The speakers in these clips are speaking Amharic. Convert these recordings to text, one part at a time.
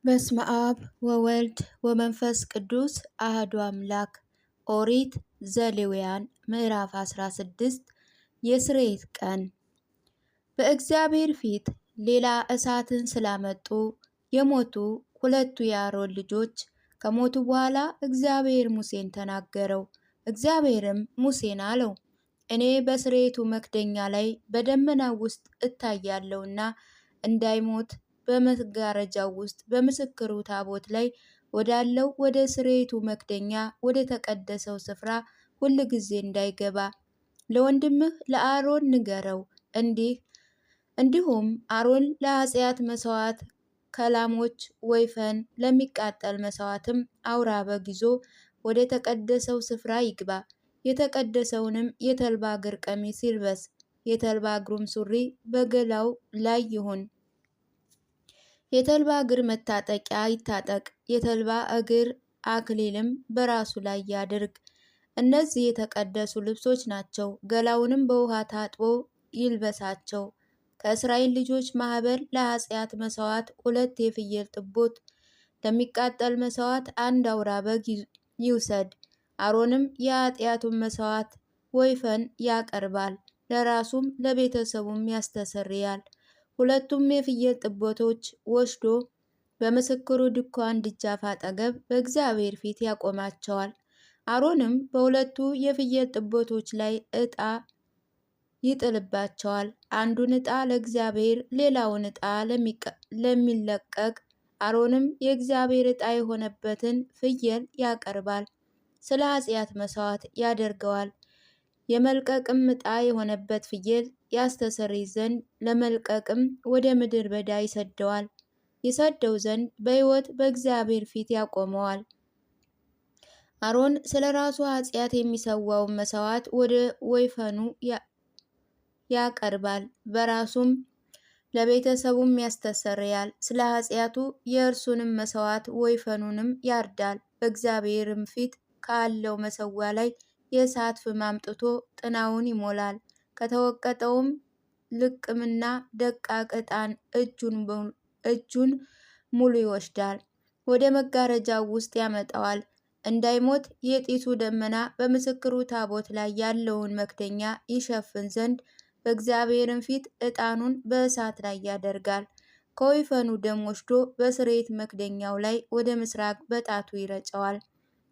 በስመ አብ ወወልድ ወመንፈስ ቅዱስ አህዱ አምላክ። ኦሪት ዘሌዋውያን ምዕራፍ 16 የስርየት ቀን። በእግዚአብሔር ፊት ሌላ እሳትን ስላመጡ የሞቱ ሁለቱ የአሮን ልጆች ከሞቱ በኋላ እግዚአብሔር ሙሴን ተናገረው። እግዚአብሔርም ሙሴን አለው፣ እኔ በስርየቱ መክደኛ ላይ በደመና ውስጥ እታያለሁና እንዳይሞት በመጋረጃው ውስጥ በምስክሩ ታቦት ላይ ወዳለው ወደ ስርየቱ መክደኛ ወደ ተቀደሰው ስፍራ ሁል ጊዜ እንዳይገባ ለወንድምህ ለአሮን ንገረው። እንዲሁም አሮን ለኃጢአት መስዋዕት ከላሞች ወይፈን ለሚቃጠል መስዋዕትም አውራ በግ ይዞ ወደ ተቀደሰው ስፍራ ይግባ። የተቀደሰውንም የተልባ እግር ቀሚስ ይልበስ፣ የተልባ እግሩም ሱሪ በገላው ላይ ይሁን። የተልባ እግር መታጠቂያ ይታጠቅ፣ የተልባ እግር አክሊልም በራሱ ላይ ያድርግ። እነዚህ የተቀደሱ ልብሶች ናቸው። ገላውንም በውሃ ታጥቦ ይልበሳቸው። ከእስራኤል ልጆች ማህበር ለኃጢአት መስዋዕት 2 የፍየል ጥቦት፣ ለሚቃጠል መስዋዕት 1 አውራ በግ ይውሰድ። አሮንም የኃጢአቱን መስዋዕት ወይፈን ያቀርባል፣ ለራሱም ለቤተሰቡም ያስተሰርያል። 2ቱም የፍየል ጥቦቶች ወስዶ በምስክሩ ድንኳን ደጃፍ አጠገብ በእግዚአብሔር ፊት ያቆማቸዋል። አሮንም በሁለቱ የፍየል ጥቦቶች ላይ ዕጣ ይጥልባቸዋል። አንዱን ዕጣ ለእግዚአብሔር፣ ሌላውን ዕጣ ለሚለቀቅ። አሮንም የእግዚአብሔር ዕጣ የሆነበትን ፍየል ያቀርባል፣ ስለ ኃጢአት መስዋዕት ያደርገዋል። የመልቀቅም ዕጣ የሆነበት ፍየል ያስተሰርይ ዘንድ ለመልቀቅም ወደ ምድረ በዳ ይሰደው ዘንድ በሕይወት በእግዚአብሔር ፊት ያቆመዋል። አሮን ስለ ራሱ ኃጢአት የሚሰዋውን መስዋዕት ወደ ወይፈኑ ያቀርባል፣ በራሱም ለቤተሰቡም ያስተሰርያል። ስለ ኃጢአቱ የእርሱንም መስዋዕት ወይፈኑንም ያርዳል። በእግዚአብሔርም ፊት ካለው መሰዊያ ላይ የእሳት ፍም አምጥቶ ጥናውን ይሞላል። ከተወቀጠውም ልቅምና ደቃቅ ዕጣን እጁን ሙሉ ይወስዳል፣ ወደ መጋረጃው ውስጥ ያመጣዋል። እንዳይሞት የጢሱ ደመና በምስክሩ ታቦት ላይ ያለውን መክደኛ ይሸፍን ዘንድ በእግዚአብሔርም ፊት ዕጣኑን በእሳት ላይ ያደርጋል። ከወይፈኑ ደም ወስዶ በስርየት መክደኛው ላይ ወደ ምስራቅ በጣቱ ይረጨዋል።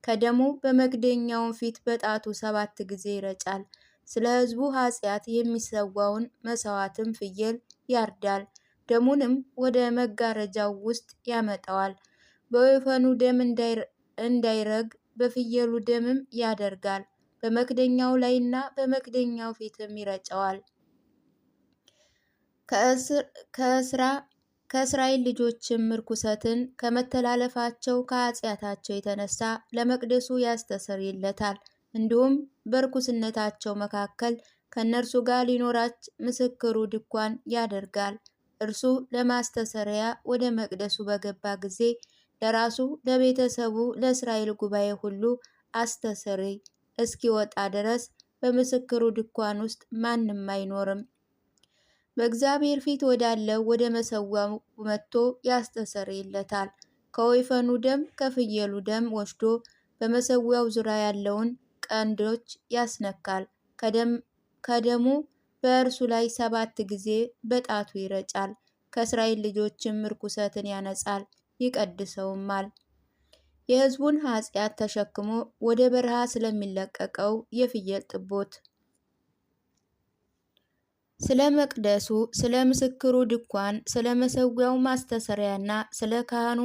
ከደሙ በመክደኛው ፊት በጣቱ 7 ጊዜ ይረጫል። ስለ ሕዝቡ ኃጢአት የሚሰዋውን መስዋዕትም ፍየል ያርዳል። ደሙንም ወደ መጋረጃው ውስጥ ያመጣዋል። በወይፈኑ ደም እንዳይረግ በፍየሉ ደምም ያደርጋል። በመክደኛው ላይና በመክደኛው ፊትም ይረጨዋል። ከእስራኤል ልጆችም ርኩሰትን ከመተላለፋቸው ከኃጢአታቸው የተነሳ ለመቅደሱ ያስተሰርይለታል። እንዲሁም በርኩስነታቸው መካከል ከእነርሱ ጋር ሊኖራች ምስክሩ ድንኳን ያደርጋል። እርሱ ለማስተሰሪያ ወደ መቅደሱ በገባ ጊዜ ለራሱ፣ ለቤተሰቡ፣ ለእስራኤል ጉባኤ ሁሉ አስተሰርይ እስኪወጣ ድረስ በምስክሩ ድንኳን ውስጥ ማንም አይኖርም። በእግዚአብሔር ፊት ወዳለው ወደ መሰዊያው መጥቶ ያስተሰርይለታል። ከወይፈኑ ደም ከፍየሉ ደም ወስዶ በመሰዊያው ዙሪያ ያለውን ቀንዶች ያስነካል። ከደሙ በእርሱ ላይ 7 ጊዜ በጣቱ ይረጫል። ከእስራኤል ልጆችም ርኩሰትን ያነጻል ይቀድሰውማል። የሕዝቡን ኃጢአት ተሸክሞ ወደ በረሃ ስለሚለቀቀው የፍየል ጥቦት፣ ስለ መቅደሱ፣ ስለ ምስክሩ ድንኳን፣ ስለ መሰዊያው ማስተሰሪያና ስለ ካህኑ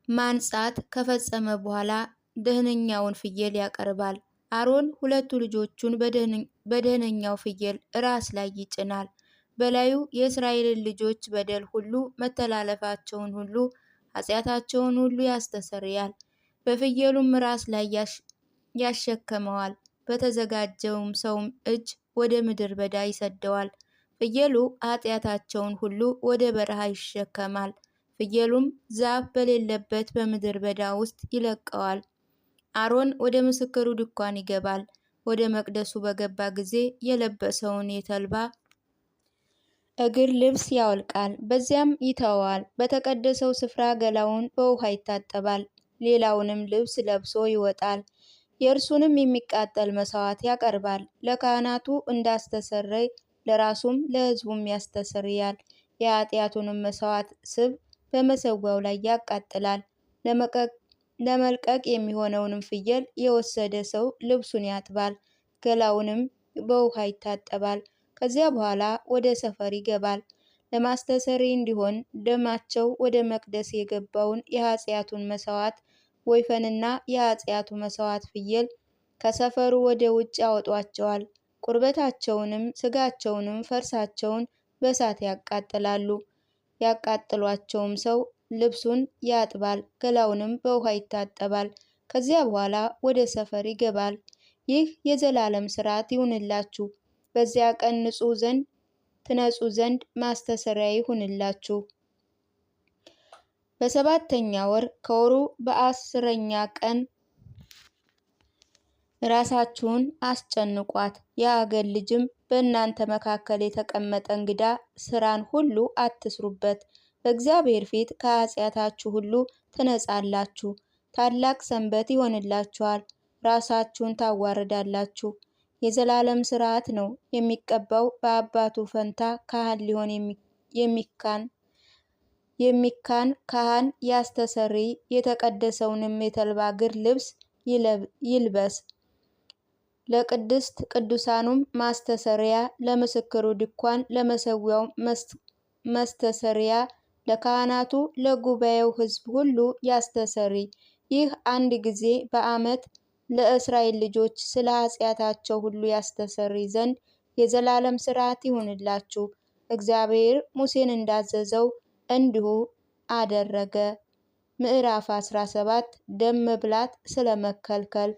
ማንጻት ከፈጸመ በኋላ ደህነኛውን ፍየል ያቀርባል። አሮን 2 ልጆቹን በደህነኛው ፍየል ራስ ላይ ይጭናል። በላዩ የእስራኤልን ልጆች በደል ሁሉ፣ መተላለፋቸውን ሁሉ፣ ኃጢአታቸውን ሁሉ ያስተሰርያል። በፍየሉም ራስ ላይ ያሸክመዋል። በተዘጋጀውም ሰውም እጅ ወደ ምድረ በዳ ይሰደዋል። ፍየሉ ኃጢአታቸውን ሁሉ ወደ በረሃ ይሸከማል። ፍየሉም ዛፍ በሌለበት በምድረ በዳ ውስጥ ይለቀዋል። አሮን ወደ ምስክሩ ድንኳን ይገባል። ወደ መቅደሱ በገባ ጊዜ የለበሰውን የተልባ እግር ልብስ ያወልቃል፣ በዚያም ይተወዋል። በተቀደሰው ስፍራ ገላውን በውሃ ይታጠባል፣ ሌላውንም ልብስ ለብሶ ይወጣል። የእርሱንም የሚቃጠል መሥዋዕት ያቀርባል። ለካህናቱ እንዳስተሰረይ ለራሱም ለሕዝቡም ያስተሰርያል። የኃጢአቱንም መሥዋዕት ስብ በመሠዊያው ላይ ያቃጥላል። ለመልቀቅ የሚሆነውንም ፍየል የወሰደ ሰው ልብሱን ያጥባል፣ ገላውንም በውሃ ይታጠባል። ከዚያ በኋላ ወደ ሰፈር ይገባል። ለማስተሰሪ እንዲሆን ደማቸው ወደ መቅደስ የገባውን የኃጢአቱን መሥዋዕት ወይፈንና የኃጢአቱ መሥዋዕት ፍየል ከሰፈሩ ወደ ውጭ ያወጧቸዋል። ቁርበታቸውንም ሥጋቸውንም ፈርሳቸውን በእሳት ያቃጥላሉ። ያቃጥሏቸውም ሰው ልብሱን ያጥባል፣ ገላውንም በውሃ ይታጠባል። ከዚያ በኋላ ወደ ሰፈር ይገባል። ይህ የዘላለም ሥርዓት ይሁንላችሁ። በዚያ ቀን ትነጹ ዘንድ ማስተሰሪያ ይሁንላችሁ። በሰባተኛ ወር ከወሩ በ10ኛ ቀን ራሳችሁን አስጨንቋት። የአገር ልጅም በእናንተ መካከል የተቀመጠ እንግዳ ሥራን ሁሉ አትስሩበት። በእግዚአብሔር ፊት ከኃጢአታችሁ ሁሉ ትነጻላችሁ። ታላቅ ሰንበት ይሆንላችኋል። ራሳችሁን ታዋርዳላችሁ። የዘላለም ሥርዓት ነው። የሚቀባው በአባቱ ፈንታ ካህን ሊሆን የሚካን ካህን ያስተሰርይ። የተቀደሰውንም የተልባ እግር ልብስ ይልበስ። ለቅድስት ቅዱሳኑም ማስተሰሪያ፣ ለምስክሩ ድንኳን፣ ለመሠዊያው መስተስሪያ፣ ለካህናቱ፣ ለጉባኤው ሕዝብ ሁሉ ያስተሰርይ። ይህ አንድ ጊዜ በዓመት ለእስራኤል ልጆች ስለ ኃጢአታቸው ሁሉ ያስተሰርይ ዘንድ የዘላለም ሥርዓት ይሁንላችሁ። እግዚአብሔር ሙሴን እንዳዘዘው እንዲሁ አደረገ። ምዕራፍ 17 ደም መብላት ስለመከልከል።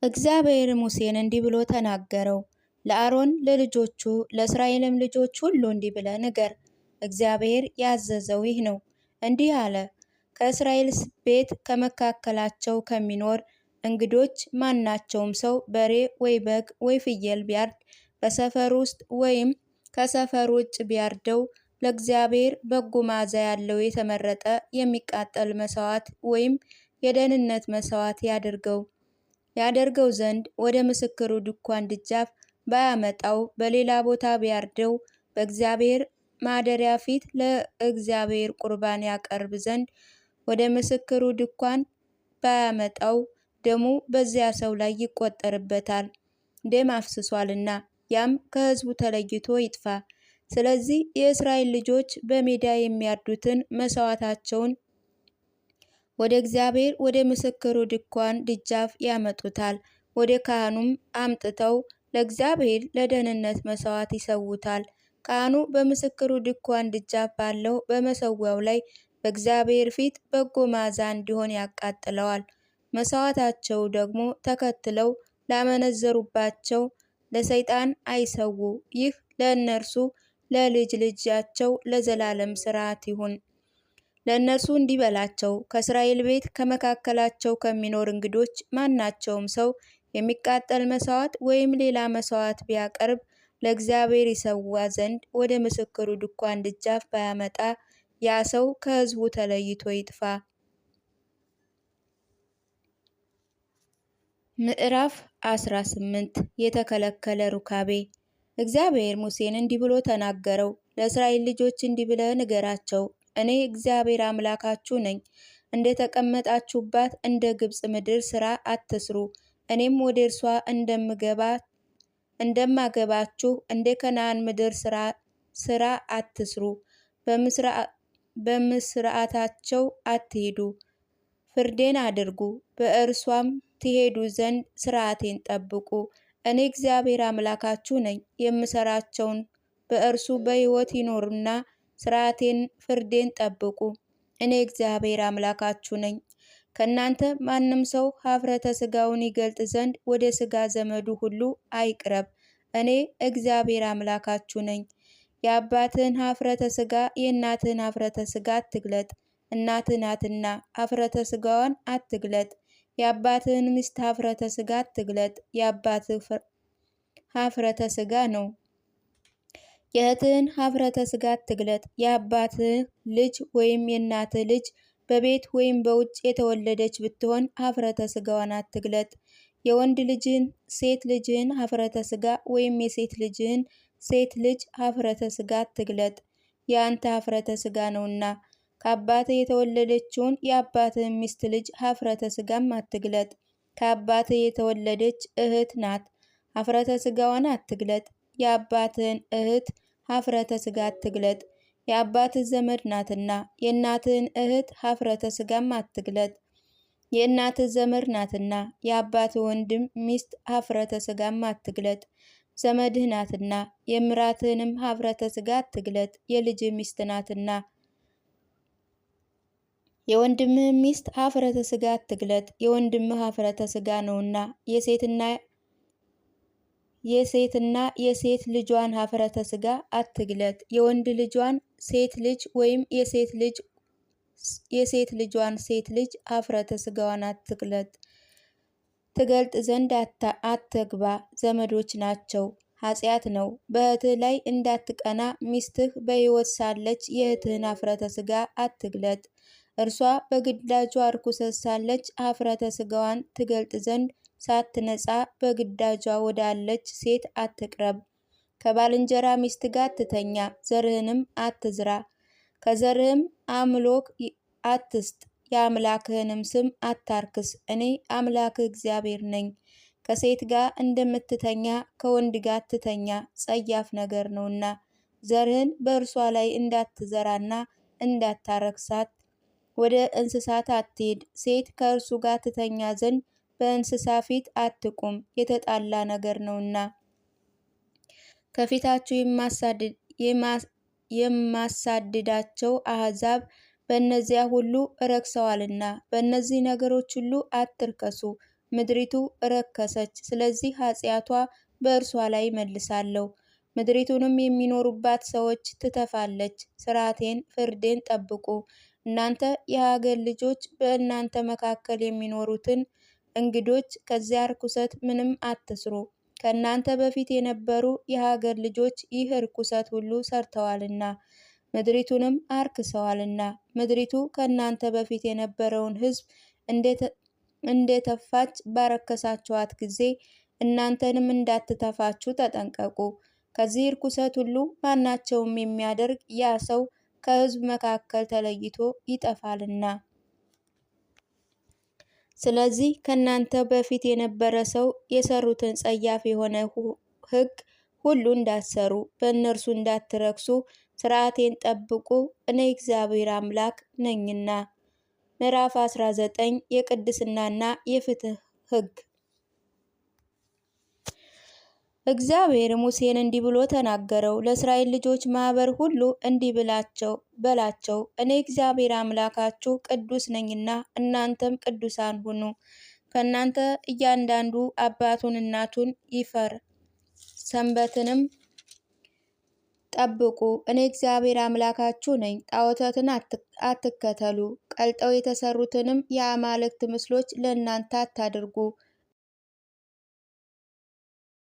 እግዚአብሔር ሙሴን እንዲህ ብሎ ተናገረው። ለአሮን ለልጆቹ ለእስራኤልም ልጆች ሁሉ እንዲህ ብለህ ንገር፣ እግዚአብሔር ያዘዘው ይህ ነው። እንዲህ አለ፣ ከእስራኤል ቤት ከመካከላቸው ከሚኖር እንግዶች ማናቸውም ሰው በሬ ወይ በግ ወይ ፍየል ቢያርድ በሰፈር ውስጥ ወይም ከሰፈር ውጭ ቢያርደው ለእግዚአብሔር በጎ መዓዛ ያለው የተመረጠ የሚቃጠል መሥዋዕት ወይም የደህንነት መሥዋዕት ያደርገው ዘንድ ወደ ምስክሩ ድንኳን ደጃፍ ባያመጣው በሌላ ቦታ ቢያርደው በእግዚአብሔር ማደሪያ ፊት ለእግዚአብሔር ቁርባን ያቀርብ ዘንድ ወደ ምስክሩ ድንኳን ባያመጣው ደሙ በዚያ ሰው ላይ ይቆጠርበታል፣ ደም አፍስሷልና፣ ያም ከሕዝቡ ተለይቶ ይጥፋ። ስለዚህ የእስራኤል ልጆች በሜዳ የሚያርዱትን መሥዋዕታቸውን ወደ እግዚአብሔር ወደ ምስክሩ ድንኳን ደጃፍ ያመጡታል። ወደ ካህኑም አምጥተው ለእግዚአብሔር ለደህንነት መሥዋዕት ይሰዉታል። ካህኑ በምስክሩ ድንኳን ደጃፍ ባለው በመሠዊያው ላይ በእግዚአብሔር ፊት በጎ መዓዛ እንዲሆን ያቃጥለዋል። መሥዋዕታቸው ደግሞ ተከትለው ላመነዘሩባቸው ለሰይጣን አይሰዉ። ይህ ለእነርሱ ለልጅ ልጃቸው ለዘላለም ሥርዓት ይሁን። ለእነርሱ እንዲህ በላቸው፣ ከእስራኤል ቤት ከመካከላቸው ከሚኖር እንግዶች ማናቸውም ሰው የሚቃጠል መሥዋዕት ወይም ሌላ መሥዋዕት ቢያቀርብ ለእግዚአብሔር ይሰዋ ዘንድ ወደ ምስክሩ ድንኳን ደጃፍ ባያመጣ ያ ሰው ከሕዝቡ ተለይቶ ይጥፋ። ምዕራፍ 18 የተከለከለ ሩካቤ። እግዚአብሔር ሙሴን እንዲህ ብሎ ተናገረው። ለእስራኤል ልጆች እንዲህ ብለህ ንገራቸው፣ እኔ እግዚአብሔር አምላካችሁ ነኝ። እንደ ተቀመጣችሁባት እንደ ግብፅ ምድር ሥራ አትስሩ። እኔም ወደ እርሷ እንደማገባችሁ እንደ ከነዓን ምድር ሥራ አትስሩ። በምሥርዓታቸው አትሂዱ። ፍርዴን አድርጉ፣ በእርሷም ትሄዱ ዘንድ ሥርዓቴን ጠብቁ። እኔ እግዚአብሔር አምላካችሁ ነኝ። የምሰራቸውን በእርሱ በሕይወት ይኖሩና ሥርዓቴን ፍርዴን ጠብቁ። እኔ እግዚአብሔር አምላካችሁ ነኝ። ከእናንተ ማንም ሰው ኀፍረተ ሥጋውን ይገልጥ ዘንድ ወደ ሥጋ ዘመዱ ሁሉ አይቅረብ። እኔ እግዚአብሔር አምላካችሁ ነኝ። የአባትህን ኀፍረተ ሥጋ የእናትህን ኀፍረተ ሥጋ አትግለጥ፣ እናትህ ናትና። ኀፍረተ ሥጋዋን አትግለጥ። የአባትህን ሚስት ኀፍረተ ሥጋ አትግለጥ፣ የአባትህ ኀፍረተ ሥጋ ነው። የእህትህን ኀፍረተ ሥጋ አትግለጥ። የአባትህ ልጅ ወይም የእናትህ ልጅ በቤት ወይም በውጭ የተወለደች ብትሆን ኀፍረተ ሥጋዋን አትግለጥ። የወንድ ልጅህን ሴት ልጅህን ኀፍረተ ሥጋ ወይም የሴት ልጅህን ሴት ልጅ ኀፍረተ ሥጋ አትግለጥ፣ የአንተ ኀፍረተ ሥጋ ነውና። ከአባትህ የተወለደችውን የአባትህን ሚስት ልጅ ኀፍረተ ሥጋም አትግለጥ። ከአባትህ የተወለደች እህት ናት፣ ኀፍረተ ሥጋዋን አትግለጥ። የአባትህን እህት ኀፍረተ ሥጋ አትግለጥ፣ የአባትህ ዘመድ ናትና። የእናትህን እህት ኀፍረተ ሥጋም አትግለጥ፣ የእናትህ ዘመድ ናትና። የአባትህ ወንድም ሚስት ኀፍረተ ሥጋም አትግለጥ፣ ዘመድህ ናትና። የምራትህንም ኀፍረተ ሥጋ አትግለጥ፣ የልጅህ ሚስት ናትና። የወንድምህን ሚስት ኀፍረተ ሥጋ አትግለጥ፣ የወንድምህ ኀፍረተ ሥጋ ነውና። የሴትና የሴት ልጇን ኀፍረተ ሥጋ አትግለጥ። የወንድ ልጇን ሴት ልጅ ወይም የሴት ልጇን ሴት ልጅ ኀፍረተ ሥጋዋን አትግለጥ። ትገልጥ ዘንድ አትግባ፣ ዘመዶች ናቸው፣ ኃጢአት ነው። በእህትህ ላይ እንዳትቀና፣ ሚስትህ በሕይወት ሳለች የእህትህን ኀፍረተ ሥጋ አትግለጥ። እርሷ በግዳጇ ርኩሰት ሳለች ኀፍረተ ሥጋዋን ትገልጥ ዘንድ ሳትነጻ በግዳጇ ወዳለች ሴት አትቅረብ። ከባልንጀራ ሚስት ጋር አትተኛ፣ ዘርህንም አትዝራ። ከዘርህም አምሎክ አትስጥ፣ የአምላክህንም ስም አታርክስ። እኔ አምላክህ እግዚአብሔር ነኝ። ከሴት ጋር እንደምትተኛ ከወንድ ጋር አትተኛ፣ ጸያፍ ነገር ነውና። ዘርህን በእርሷ ላይ እንዳትዘራና እንዳታረክሳት ወደ እንስሳት አትሂድ። ሴት ከእርሱ ጋር ትተኛ ዘንድ በእንስሳ ፊት አትቁም፣ የተጣላ ነገር ነውና። ከፊታችሁ የማሳድዳቸው አሕዛብ በእነዚያ ሁሉ ረክሰዋልና፣ በእነዚህ ነገሮች ሁሉ አትርከሱ። ምድሪቱ ረከሰች፣ ስለዚህ ኃጢአቷ በእርሷ ላይ መልሳለሁ። ምድሪቱንም የሚኖሩባት ሰዎች ትተፋለች። ሥርዓቴን ፍርዴን ጠብቁ። እናንተ የሀገር ልጆች በእናንተ መካከል የሚኖሩትን እንግዶች ከዚያ ርኩሰት ምንም አትስሩ። ከእናንተ በፊት የነበሩ የሀገር ልጆች ይህ ርኩሰት ሁሉ ሰርተዋልና ምድሪቱንም አርክሰዋልና። ምድሪቱ ከእናንተ በፊት የነበረውን ሕዝብ እንደተፋች ባረከሳችኋት ጊዜ እናንተንም እንዳትተፋችሁ ተጠንቀቁ። ከዚህ ርኩሰት ሁሉ ማናቸውም የሚያደርግ ያ ሰው ከሕዝብ መካከል ተለይቶ ይጠፋልና። ስለዚህ ከእናንተ በፊት የነበረ ሰው የሰሩትን ጸያፍ የሆነ ሕግ ሁሉ እንዳትሰሩ፣ በእነርሱ እንዳትረክሱ ሥርዓቴን ጠብቁ፣ እኔ እግዚአብሔር አምላክ ነኝና። ምዕራፍ 19 የቅድስናና የፍትህ ሕግ። እግዚአብሔር ሙሴን እንዲህ ብሎ ተናገረው። ለእስራኤል ልጆች ማኅበር ሁሉ እንዲህ በላቸው፣ እኔ እግዚአብሔር አምላካችሁ ቅዱስ ነኝና እናንተም ቅዱሳን ሁኑ። ከእናንተ እያንዳንዱ አባቱን እናቱን ይፈር፣ ሰንበትንም ጠብቁ። እኔ እግዚአብሔር አምላካችሁ ነኝ። ጣዖታትን አትከተሉ፣ ቀልጠው የተሰሩትንም የአማልክት ምስሎች ለእናንተ አታድርጉ።